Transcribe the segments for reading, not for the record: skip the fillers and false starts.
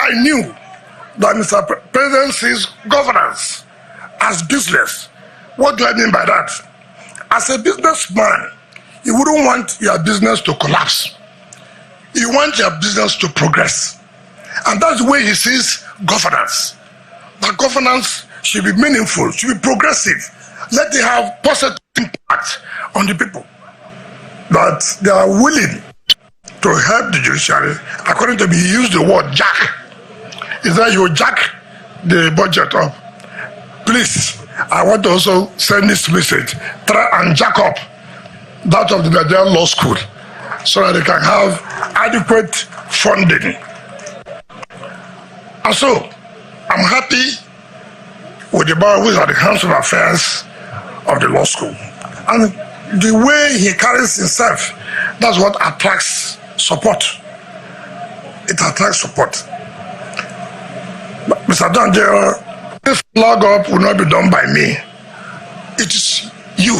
I knew that Mr. President sees governance as business. What do I mean by that? As a businessman, you wouldn't want your business to collapse. You want your business to progress. And that's the way he sees governance. That governance should be meaningful, should be progressive. Let it have positive impact on the people. That they are willing to help the judiciary. According to me, he used the word jack. Is that you jack the budget up? Please, I want to also send this message. Try and jack up that of the Nigerian law school so that they can have adequate funding. And so, I'm happy with the man who is at the hands of affairs of the law school. And the way he carries himself, that's what attracts support. It attracts support. But Mr. Danjero, this flag up will not be done by me. It is you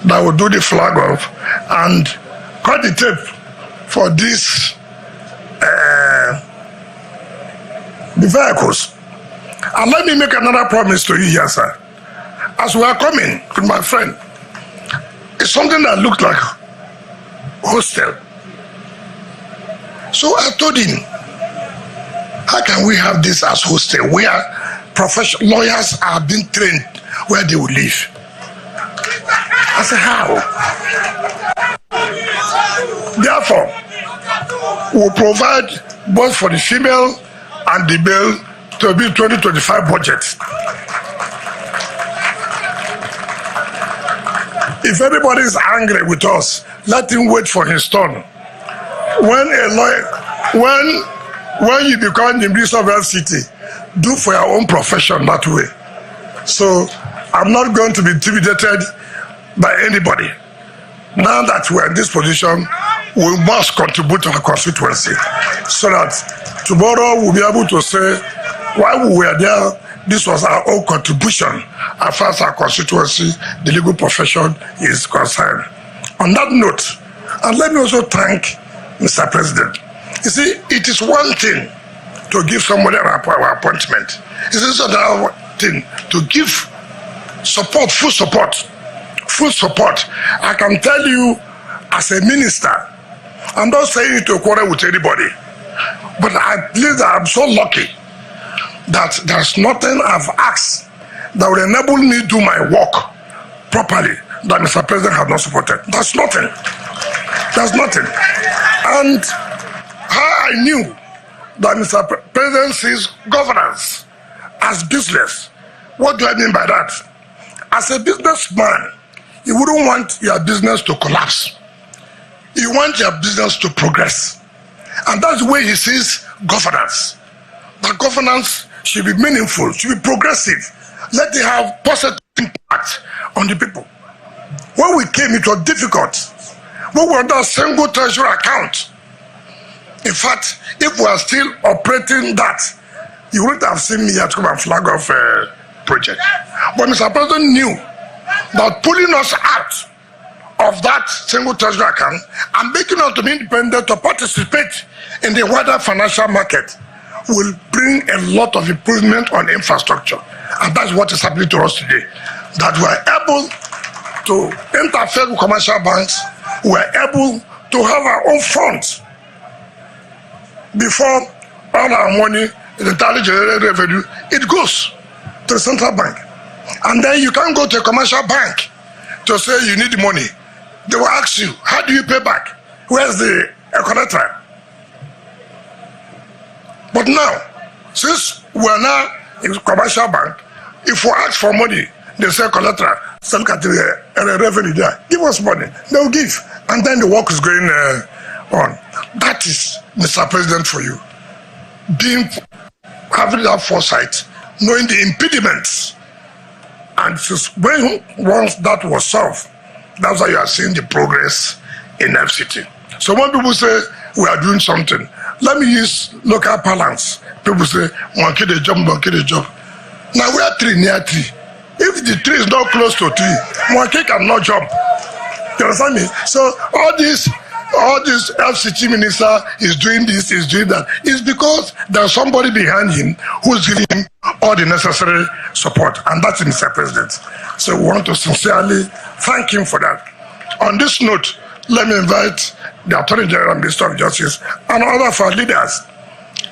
that will do the flag up and cut the tape for this the vehicles. And let me make another promise to you here, sir. As we are coming with my friend, it's something that looked like hostel. So I told him, how can we have this as hostel where professional lawyers are being trained where they will live? I said, how? Therefore, we'll provide both for the female and the male to be 2025 budget. If anybody is angry with us, let him wait for his turn. When a lawyer, when you become the Minister of FCT, do for your own profession that way. So I'm not going to be intimidated by anybody. Now that we're in this position, we must contribute to our constituency so that tomorrow we'll be able to say, while we were there, this was our own contribution as far as our constituency, the legal profession is concerned. On that note, and let me also thank Mr. President. You see, it is one thing to give somebody an appointment. It is another thing to give support, full support. Full support. I can tell you as a minister, I'm not saying it to quarrel with anybody, but I believe that I'm so lucky that there's nothing I've asked that will enable me to do my work properly that Mr. President has not supported. That's nothing. That's nothing. And how I knew that Mr. President sees governance as business. What do I mean by that? As a businessman, you wouldn't want your business to collapse. You want your business to progress. And that's the way he sees governance. That governance should be meaningful, should be progressive. Let it have positive impact on the people. When we came, it was difficult. We were under a single treasury account. In fact, if we are still operating that, you wouldn't have seen me at come and flag off a project. But Mr. President knew that pulling us out of that single treasury account and making us to be independent to participate in the wider financial market will bring a lot of improvement on infrastructure. And that's what is happening to us today. That we are able to interfere with commercial banks, we are able to have our own funds. Before all our money in the entirely generated revenue, it goes to the central bank. And then you can't go to a commercial bank to say you need the money. They will ask you, how do you pay back? Where's the collateral? But now, since we are now in a commercial bank, if we ask for money, they say collateral, so look at the revenue there, give us money, they will give. And then the work is going on. That is, Mr. President, for you. Having that foresight, knowing the impediments. And once that was solved, that's why you are seeing the progress in FCT. So when people say we are doing something, let me use local parlance. People say, monkey the jump, monkey the jump. Now we are tree near tree. If the tree is not close to tree, monkey cannot jump. You understand me? So all this all this FCT minister is doing this, is doing that, is because there's somebody behind him who's giving him all the necessary support, and that's Mr. President. So we want to sincerely thank him for that. On this note, let me invite the Attorney General, Minister of Justice, and other of our leaders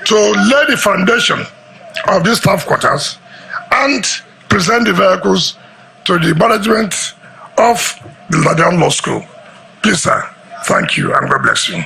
to lay the foundation of these staff quarters and present the vehicles to the management of the Nigerian Law School. Please, sir, thank you and God bless you.